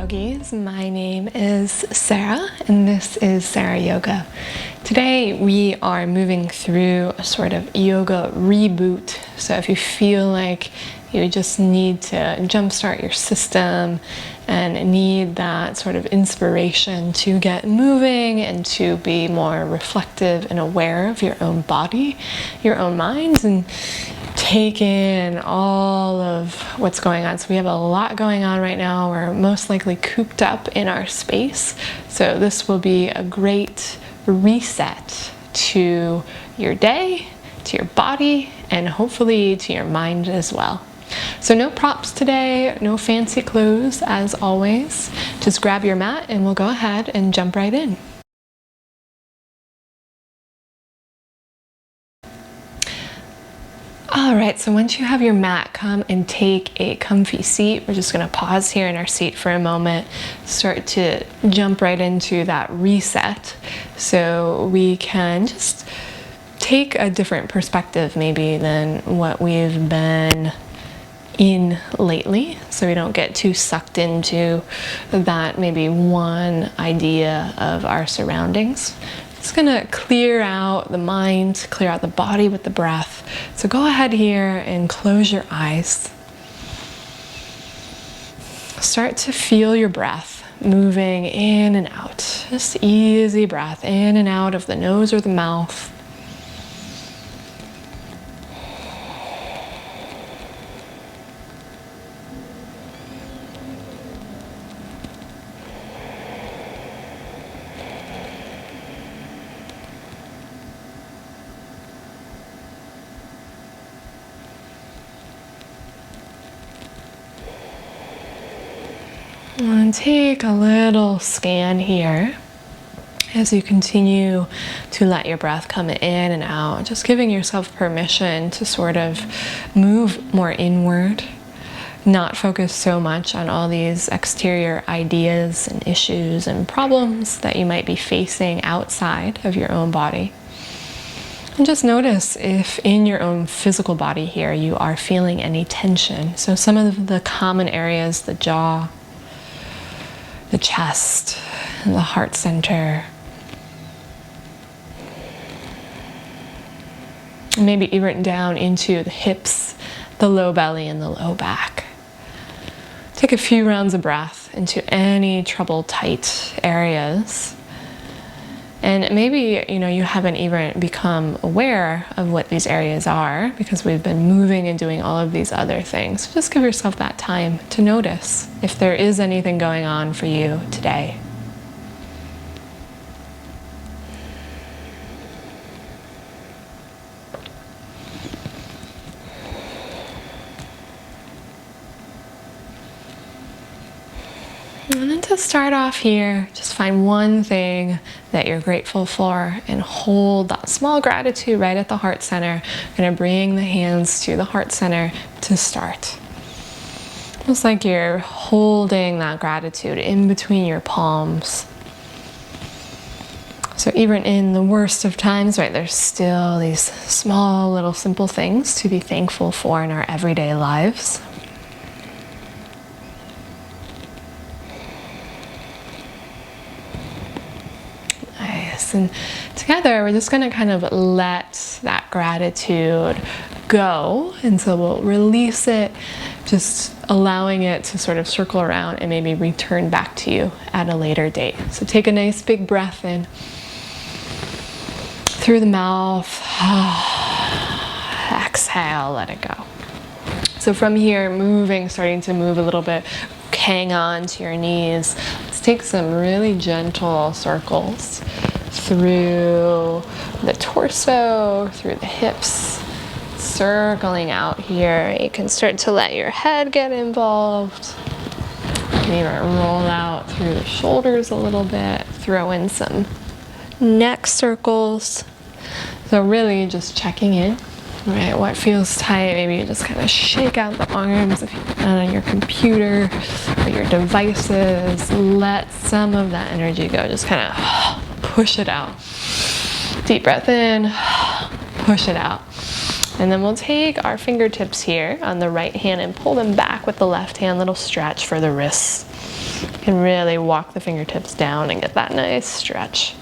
yogis, my name is Sarah and this is Sarah Yoga. Today we are moving through a sort of yoga reboot. So if you feel like you just need to jumpstart your system and need that sort of inspiration to get moving and to be more reflective and aware of your own body, your own minds, and take in all of what's going on. So we have a lot going on right now. We're most likely cooped up in our space. So this will be a great reset to your day, to your body, and hopefully to your mind as well. So no props today, no fancy clothes as always. Just grab your mat and we'll go ahead and jump right in. All right, so once you have your mat, come and take a comfy seat. We're just gonna pause here in our seat for a moment, start to jump right into that reset so we can just take a different perspective maybe than what we've been in lately, so we don't get too sucked into that maybe one idea of our surroundings. It's gonna clear out the mind, clear out the body with the breath. So go ahead here and close your eyes. Start to feel your breath moving in and out. Just easy breath in and out of the nose or the mouth. And take a little scan here as you continue to let your breath come in and out, just giving yourself permission to sort of move more inward, not focus so much on all these exterior ideas and issues and problems that you might be facing outside of your own body. And just notice if in your own physical body here you are feeling any tension. So some of the common areas, the jaw, the chest, and the heart center. Maybe even down into the hips, the low belly, and the low back. Take a few rounds of breath into any troubled, tight areas. And maybe, you haven't even become aware of what these areas are because we've been moving and doing all of these other things. So just give yourself that time to notice if there is anything going on for you today. And then to start off here, just find one thing that you're grateful for and hold that small gratitude right at the heart center. I'm going to bring the hands to the heart center to start. Almost like you're holding that gratitude in between your palms. So even in the worst of times, right, there's still these small little simple things to be thankful for in our everyday lives. And together we're just going to kind of let that gratitude go, and so we'll release it, just allowing it to sort of circle around and maybe return back to you at a later date. So take a nice big breath in through the mouth. Exhale, let it go. So from here, starting to move a little bit, hang on to your knees. Let's take some really gentle circles through the torso, through the hips, circling out here. You can start to let your head get involved. Maybe roll out through the shoulders a little bit, throw in some neck circles. So really just checking in, right? What feels tight? Maybe you just kind of shake out the arms if you're on your computer or your devices. Let some of that energy go. Just kind of push it out. Deep breath in, push it out. And then we'll take our fingertips here on the right hand and pull them back with the left hand, little stretch for the wrists. You can really walk the fingertips down and get that nice stretch.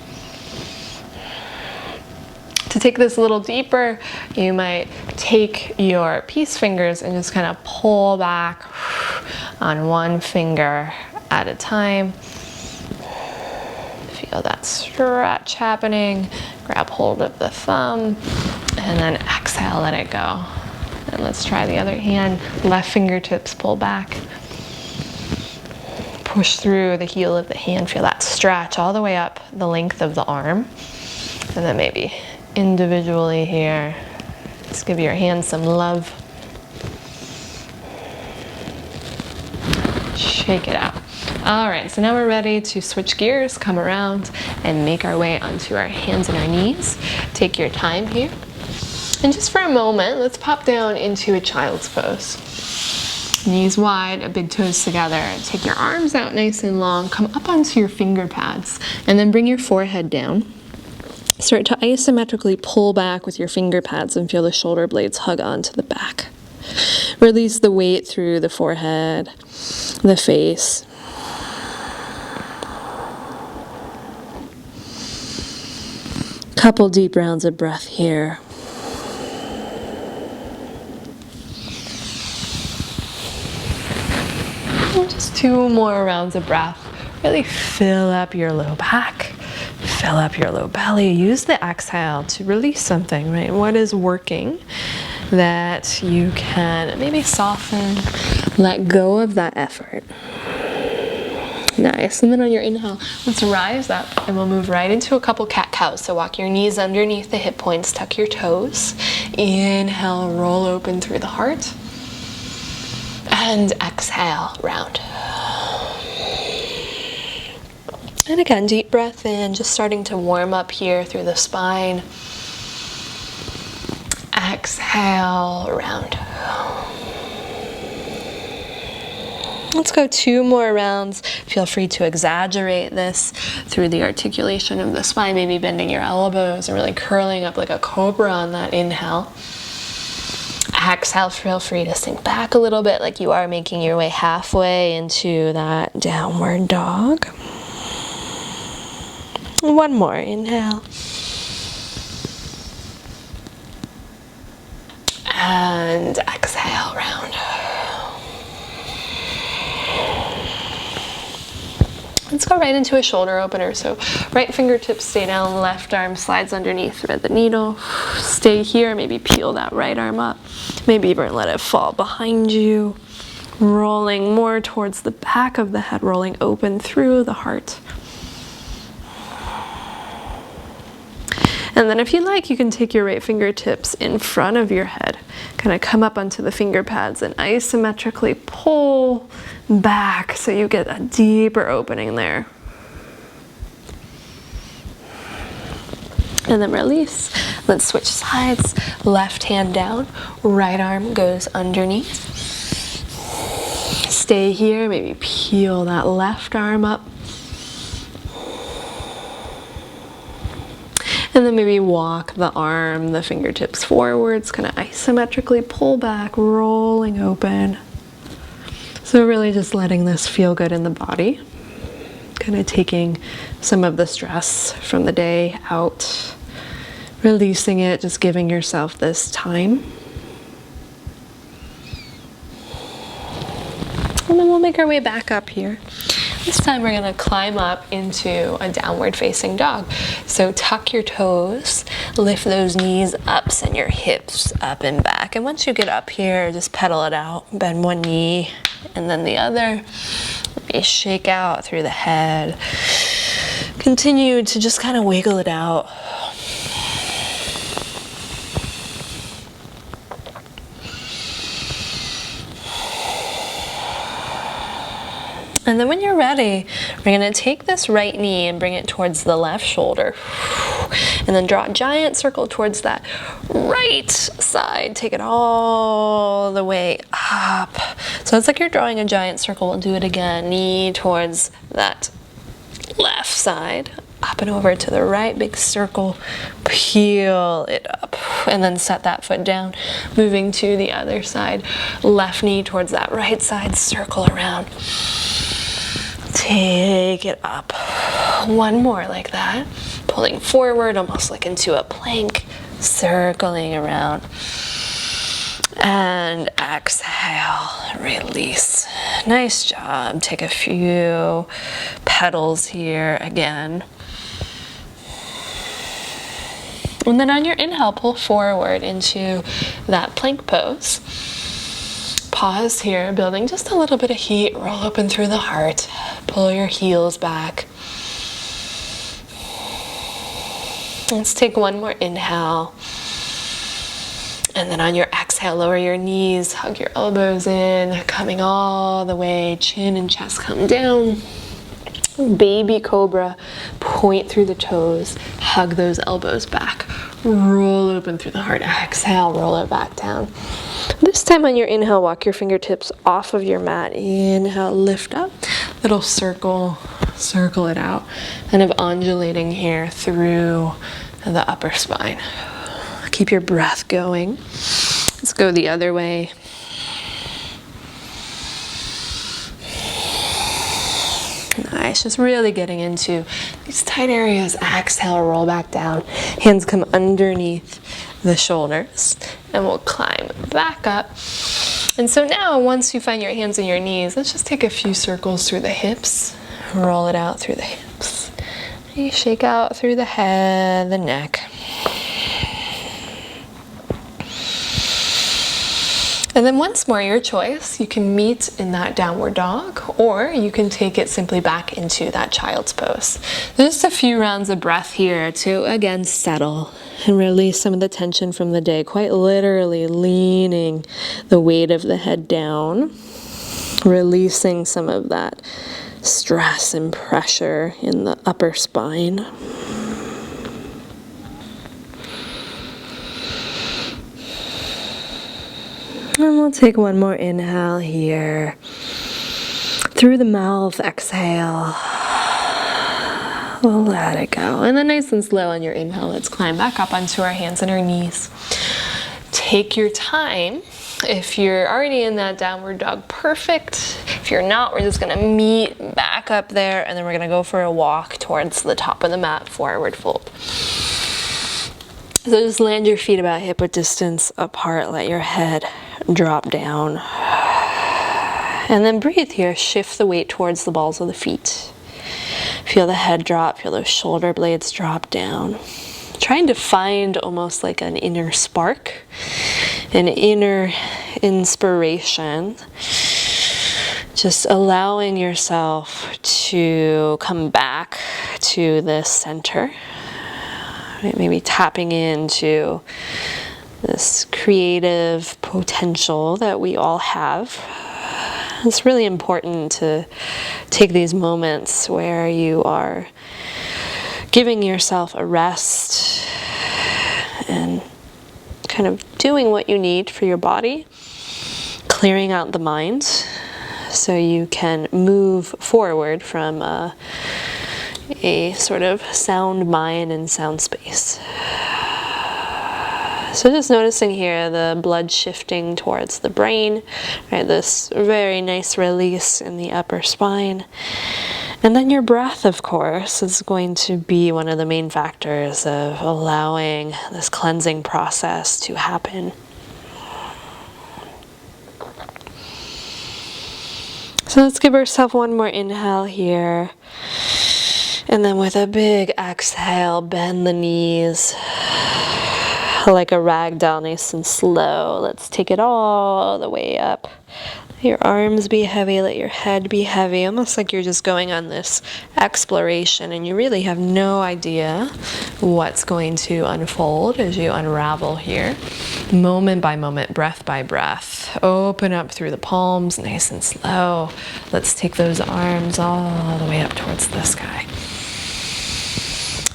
To take this a little deeper, you might take your peace fingers and just kind of pull back on one finger at a time. Feel that stretch happening. Grab hold of the thumb and then exhale, let it go. And let's try the other hand. Left fingertips pull back. Push through the heel of the hand. Feel that stretch all the way up the length of the arm. And then maybe individually here, just give your hand some love. Shake it out. All right, so now we're ready to switch gears, come around and make our way onto our hands and our knees. Take your time here. And just for a moment, let's pop down into a child's pose. Knees wide, big toes together. Take your arms out nice and long. Come up onto your finger pads and then bring your forehead down. Start to isometrically pull back with your finger pads and feel the shoulder blades hug onto the back. Release the weight through the forehead, the face. Couple deep rounds of breath here. Just 2 more rounds of breath. Really fill up your low back, fill up your low belly. Use the exhale to release something, right? What is working that you can maybe soften, let go of that effort. Nice. And then on your inhale, let's rise up and we'll move right into a couple cat-cows. So walk your knees underneath the hip points, tuck your toes. Inhale, roll open through the heart. And exhale, round. And again, deep breath in, just starting to warm up here through the spine. Exhale, round. Let's go 2 more rounds. Feel free to exaggerate this through the articulation of the spine, maybe bending your elbows and really curling up like a cobra on that inhale. Exhale, feel free to sink back a little bit like you are making your way halfway into that downward dog. 1 more, inhale. And exhale, round. Let's go right into a shoulder opener. So right fingertips stay down, left arm slides underneath, thread the needle. Stay here, maybe peel that right arm up. Maybe even let it fall behind you. Rolling more towards the back of the head, rolling open through the heart. And then if you like, you can take your right fingertips in front of your head, kind of come up onto the finger pads and isometrically pull back so you get a deeper opening there. And then release. Let's switch sides. Left hand down, right arm goes underneath. Stay here, maybe peel that left arm up. And then maybe walk the arm, the fingertips forwards, kind of isometrically pull back, rolling open. So really just letting this feel good in the body. Kind of taking some of the stress from the day out, releasing it, just giving yourself this time. And then we'll make our way back up here. This time we're gonna climb up into a downward facing dog. So tuck your toes, lift those knees up, send your hips up and back. And once you get up here, just pedal it out. Bend one knee and then the other. Maybe shake out through the head. Continue to just kind of wiggle it out. And then when you're ready, we're gonna take this right knee and bring it towards the left shoulder. And then draw a giant circle towards that right side. Take it all the way up. So it's like you're drawing a giant circle. We'll do it again. Knee towards that left side. Up and over to the right, big circle. Peel it up. And then set that foot down. Moving to the other side. Left knee towards that right side. Circle around. Take it up. One more like that. Pulling forward, almost like into a plank, circling around. And exhale, release. Nice job. Take a few petals here again. And then on your inhale, pull forward into that plank pose. Pause here, building just a little bit of heat. Roll open through the heart. Pull your heels back. Let's take one more inhale. And then on your exhale, lower your knees, hug your elbows in, coming all the way, chin and chest come down. Baby cobra, point through the toes, hug those elbows back. Roll open through the heart, exhale, roll it back down. This time on your inhale, walk your fingertips off of your mat. Inhale, lift up, little circle, circle it out, kind of undulating here through the upper spine. Keep your breath going. Let's go the other way. Nice, just really getting into these tight areas. Exhale, roll back down. Hands come underneath the shoulders and we'll climb back up. And so now once you find your hands and your knees, let's just take a few circles through the hips. Roll it out through the hips. You shake out through the head, the neck. And then once more, your choice. You can meet in that downward dog, or you can take it simply back into that child's pose. Just a few rounds of breath here to again settle and release some of the tension from the day, quite literally leaning the weight of the head down, releasing some of that stress and pressure in the upper spine. And we'll take one more inhale here. Through the mouth, exhale. We'll let it go. And then nice and slow on your inhale, let's climb back up onto our hands and our knees. Take your time. If you're already in that downward dog, perfect. If you're not, we're just gonna meet back up there and then we're gonna go for a walk towards the top of the mat, forward fold. So just land your feet about hip-width distance apart, let your head drop down. And then breathe here, shift the weight towards the balls of the feet. Feel the head drop, feel those shoulder blades drop down. Trying to find almost like an inner spark, an inner inspiration. Just allowing yourself to come back to this center. Maybe tapping into this creative potential that we all have. It's really important to take these moments where you are giving yourself a rest and kind of doing what you need for your body, clearing out the mind so you can move forward from a sort of sound mind and sound space. So just noticing here the blood shifting towards the brain, right? This very nice release in the upper spine. And then your breath, of course, is going to be one of the main factors of allowing this cleansing process to happen. So let's give ourselves one more inhale here. And then with a big exhale, bend the knees like a rag doll, nice and slow. Let's take it all the way up. Let your arms be heavy, let your head be heavy, almost like you're just going on this exploration and you really have no idea what's going to unfold as you unravel here. Moment by moment, breath by breath. Open up through the palms, nice and slow. Let's take those arms all the way up towards the sky.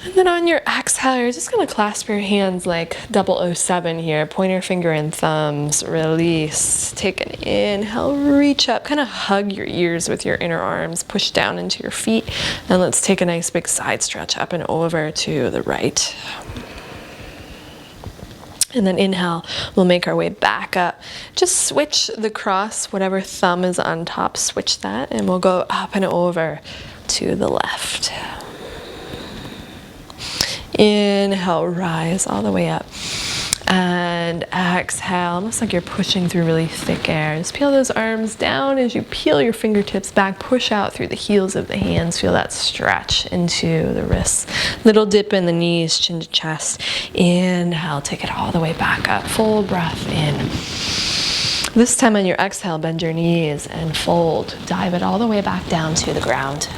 And then on your exhale, you're just going to clasp your hands like 007 here. Pointer finger and thumbs. Release. Take an inhale. Reach up. Kind of hug your ears with your inner arms. Push down into your feet. And let's take a nice big side stretch up and over to the right. And then inhale, we'll make our way back up. Just switch the cross, whatever thumb is on top, switch that, and we'll go up and over to the left. Inhale, rise all the way up. And exhale, almost like you're pushing through really thick air. Just peel those arms down as you peel your fingertips back. Push out through the heels of the hands. Feel that stretch into the wrists. Little dip in the knees, chin to chest. Inhale, take it all the way back up. Full breath in. This time on your exhale, bend your knees and fold. Dive it all the way back down to the ground.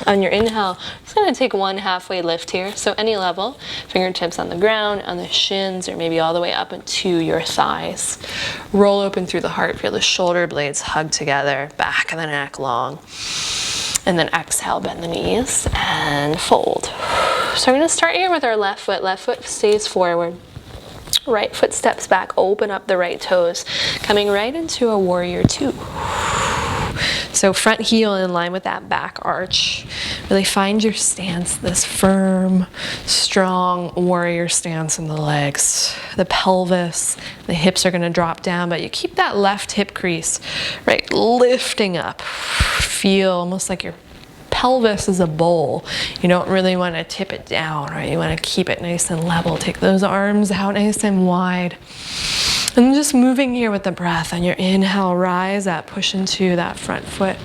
On your inhale, just going to take one halfway lift here. So any level, fingertips on the ground, on the shins, or maybe all the way up into your thighs. Roll open through the heart. Feel the shoulder blades hug together, back of the neck long. And then exhale, bend the knees and fold. So we're going to start here with our left foot. Left foot stays forward. Right foot steps back, open up the right toes, coming right into a warrior two. So front heel in line with that back arch. Really find your stance, this firm, strong warrior stance in the legs. The pelvis, the hips are going to drop down, but you keep that left hip crease, right, lifting up. Feel almost like your pelvis is a bowl. You don't really want to tip it down, right? You want to keep it nice and level. Take those arms out nice and wide. And just moving here with the breath. On your inhale, rise up, push into that front foot.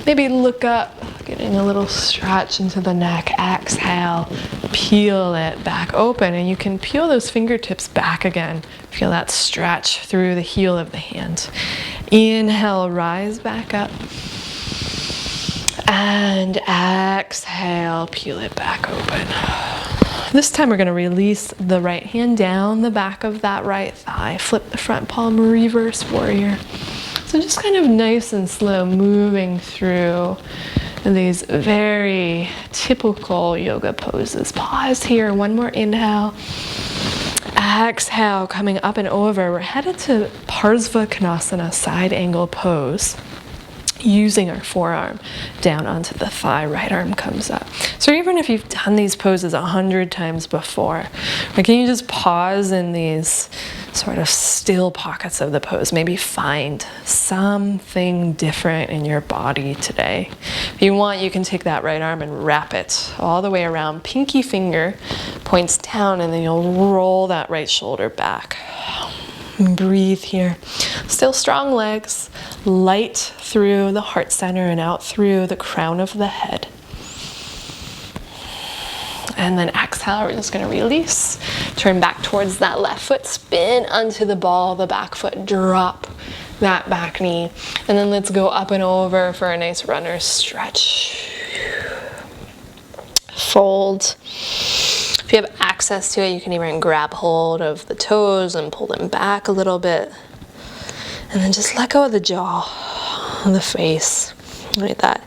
Maybe look up, getting a little stretch into the neck. Exhale, peel it back open, and you can peel those fingertips back again. Feel that stretch through the heel of the hand. Inhale, rise back up. And exhale, peel it back open. This time we're going to release the right hand down the back of that right thigh. Flip the front palm, reverse warrior. So just kind of nice and slow, moving through these very typical yoga poses. Pause here, one more inhale. Exhale, coming up and over. We're headed to Parsva Konasana, side angle pose. Using our forearm down onto the thigh, right arm comes up. So even if you've done these poses 100 times before, can you just pause in these sort of still pockets of the pose? Maybe find something different in your body today. If you want, you can take that right arm and wrap it all the way around. Pinky finger points down, and then you'll roll that right shoulder back. And breathe here. Still strong legs, light through the heart center and out through the crown of the head. And then exhale, we're just going to release. Turn back towards that left foot, spin onto the ball, the back foot, drop that back knee. And then let's go up and over for a nice runner's stretch. Fold. If you have access to it, you can even grab hold of the toes and pull them back a little bit. And then just let go of the jaw, the face, right? That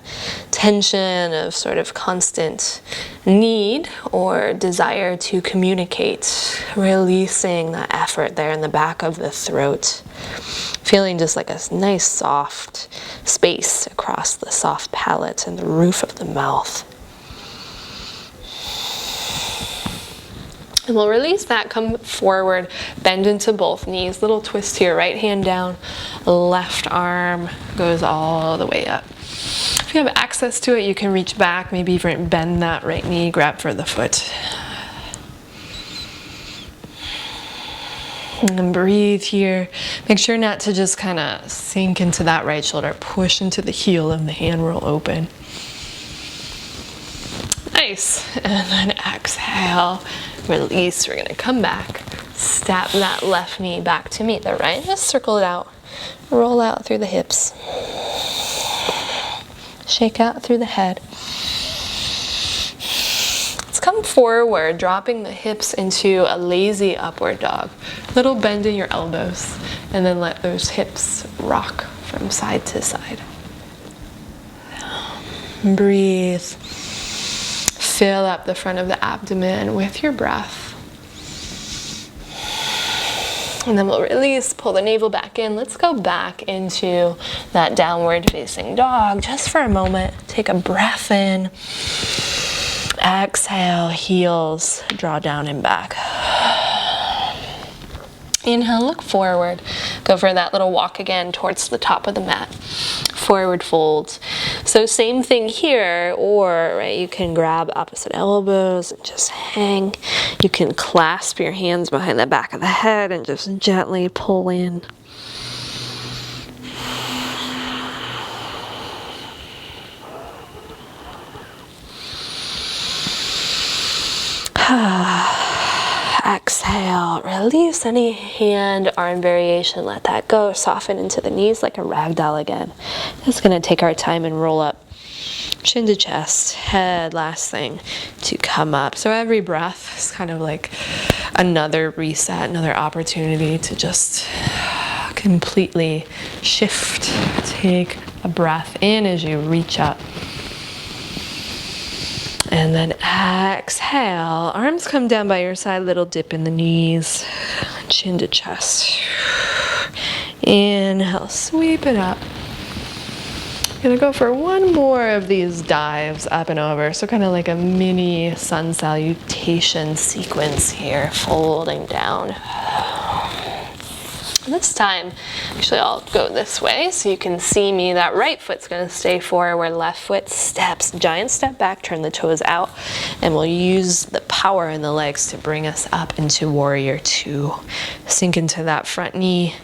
tension of sort of constant need or desire to communicate, releasing that effort there in the back of the throat. Feeling just like a nice soft space across the soft palate and the roof of the mouth. And we'll release that, come forward, bend into both knees, little twist here, right hand down, left arm goes all the way up. If you have access to it, you can reach back, maybe even bend that right knee, grab for the foot. And then breathe here. Make sure not to just kind of sink into that right shoulder, push into the heel of the hand, roll open. Nice. And then exhale. Release. We're going to come back, step that left knee back to meet the right. Just circle it out. Roll out through the hips. Shake out through the head. Let's come forward, dropping the hips into a lazy upward dog. Little bend in your elbows, and then let those hips rock from side to side. Breathe. Fill up the front of the abdomen with your breath. And then we'll release, pull the navel back in. Let's go back into that downward facing dog just for a moment. Take a breath in. Exhale, heels, draw down and back. Inhale, look forward. Go for that little walk again towards the top of the mat. Forward fold. So same thing here, or right, you can grab opposite elbows and just hang. You can clasp your hands behind the back of the head and just gently pull in. Exhale, release any hand, arm variation, let that go. Soften into the knees like a ragdoll again. Just gonna take our time and roll up. Chin to chest, head, last thing to come up. So every breath is kind of like another reset, another opportunity to just completely shift. Take a breath in as you reach up. And then exhale, arms come down by your side, little dip in the knees, chin to chest. Inhale, sweep it up. Gonna go for one more of these dives up and over. So kind of like a mini sun salutation sequence here, folding down. This time, actually I'll go this way so you can see me. That right foot's gonna stay forward, left foot steps, giant step back, turn the toes out, and we'll use the power in the legs to bring us up into warrior two. Sink into that front knee,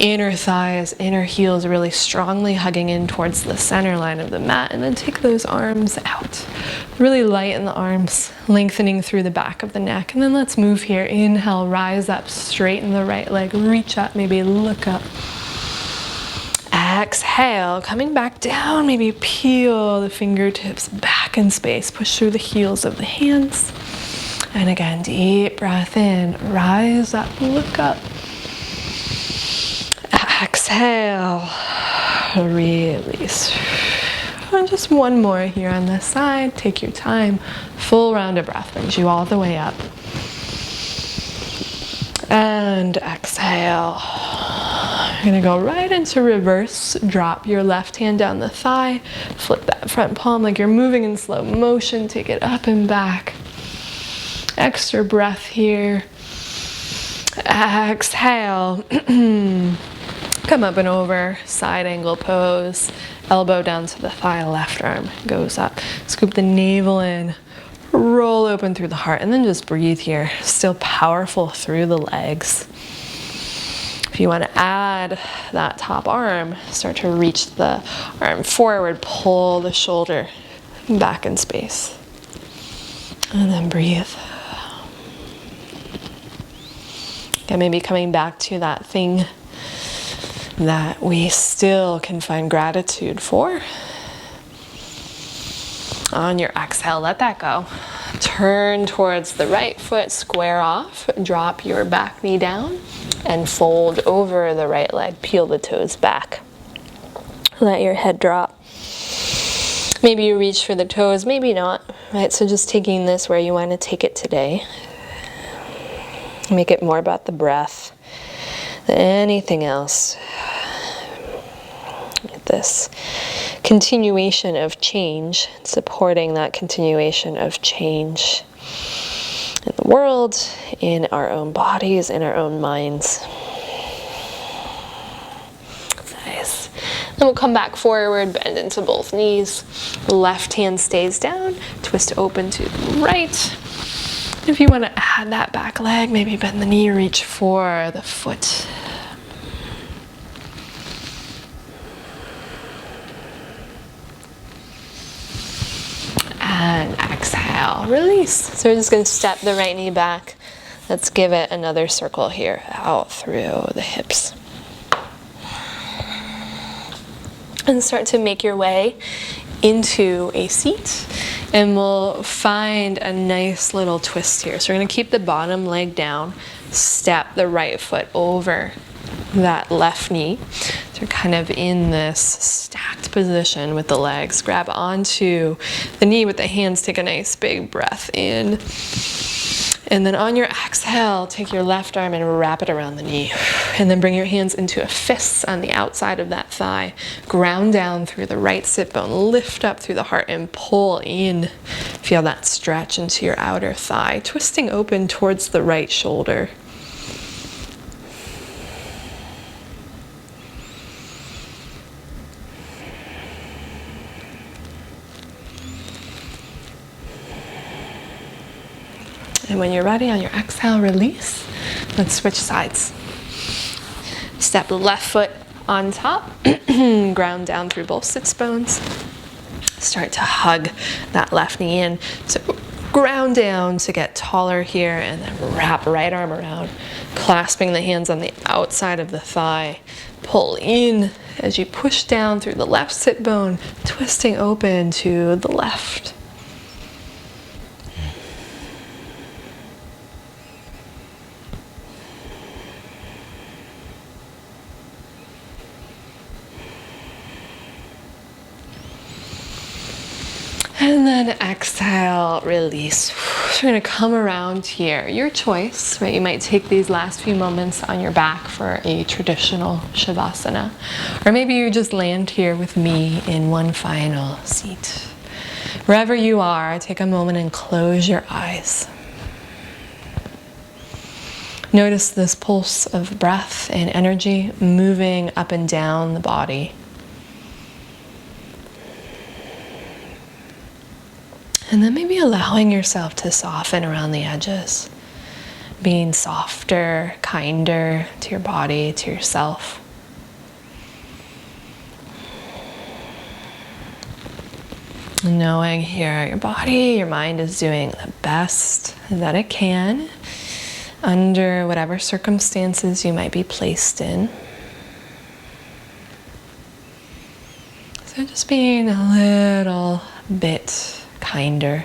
inner thighs, inner heels really strongly hugging in towards the center line of the mat, and then take those arms out. Really light in the arms, lengthening through the back of the neck. And then let's move here. Inhale, rise up, straighten the right leg, reach up, maybe look up. Exhale, coming back down, maybe peel the fingertips back in space, push through the heels of the hands. And again, deep breath in, rise up, look up. Exhale, release. And just one more here on this side. Take your time. Full round of breath brings you all the way up. And exhale. You're gonna go right into reverse. Drop your left hand down the thigh. Flip that front palm like you're moving in slow motion. Take it up and back. Extra breath here. Exhale. Come up and over, side angle pose. Elbow down to the thigh, left arm goes up. Scoop the navel in, roll open through the heart, and then just breathe here. Still powerful through the legs. If you want to add that top arm, start to reach the arm forward, pull the shoulder back in space. And then breathe. And maybe coming back to that thing that we still can find gratitude for. On your exhale, let that go. Turn towards the right foot, square off, drop your back knee down, and fold over the right leg, peel the toes back. Let your head drop. Maybe you reach for the toes, maybe not, right? So just taking this where you want to take it today. Make it more about the breath than anything else. This continuation of change, supporting that continuation of change in the world, in our own bodies, in our own minds. Nice. Then we'll come back forward, bend into both knees. Left hand stays down, twist open to the right. If you want to add that back leg, maybe bend the knee, reach for the foot. And exhale, release. So we're just going to step the right knee back. Let's give it another circle here, out through the hips. And start to make your way into a seat. And we'll find a nice little twist here. So we're going to keep the bottom leg down, step the right foot over that left knee. So you're kind of in this stacked position with the legs. Grab onto the knee with the hands. Take a nice big breath in. And then on your exhale, take your left arm and wrap it around the knee. And then bring your hands into a fist on the outside of that thigh. Ground down through the right sit bone. Lift up through the heart and pull in. Feel that stretch into your outer thigh. Twisting open towards the right shoulder. And when you're ready, on your exhale, release. Let's switch sides. Step the left foot on top, ground down through both sits bones. Start to hug that left knee in. So ground down to get taller here, and then wrap right arm around, clasping the hands on the outside of the thigh. Pull in as you push down through the left sit bone, twisting open to the left. And then exhale, release. So we're gonna come around here. Your choice, right? You might take these last few moments on your back for a traditional Shavasana. Or maybe you just land here with me in one final seat. Wherever you are, take a moment and close your eyes. Notice this pulse of breath and energy moving up and down the body. And then maybe allowing yourself to soften around the edges, being softer, kinder to your body, to yourself. Knowing here your body, your mind is doing the best that it can under whatever circumstances you might be placed in. So just being a little bit kinder.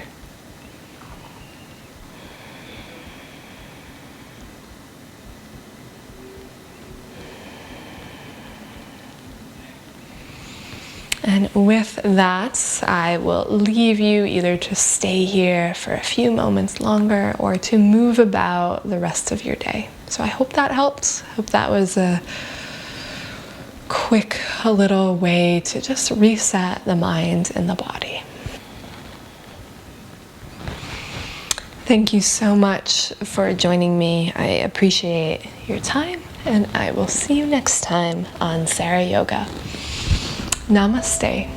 And with that, I will leave you either to stay here for a few moments longer or to move about the rest of your day. So I hope that helped. I hope that was a quick little way to just reset the mind and the body. Thank you so much for joining me. I appreciate your time, and I will see you next time on XSarah Yoga. Namaste.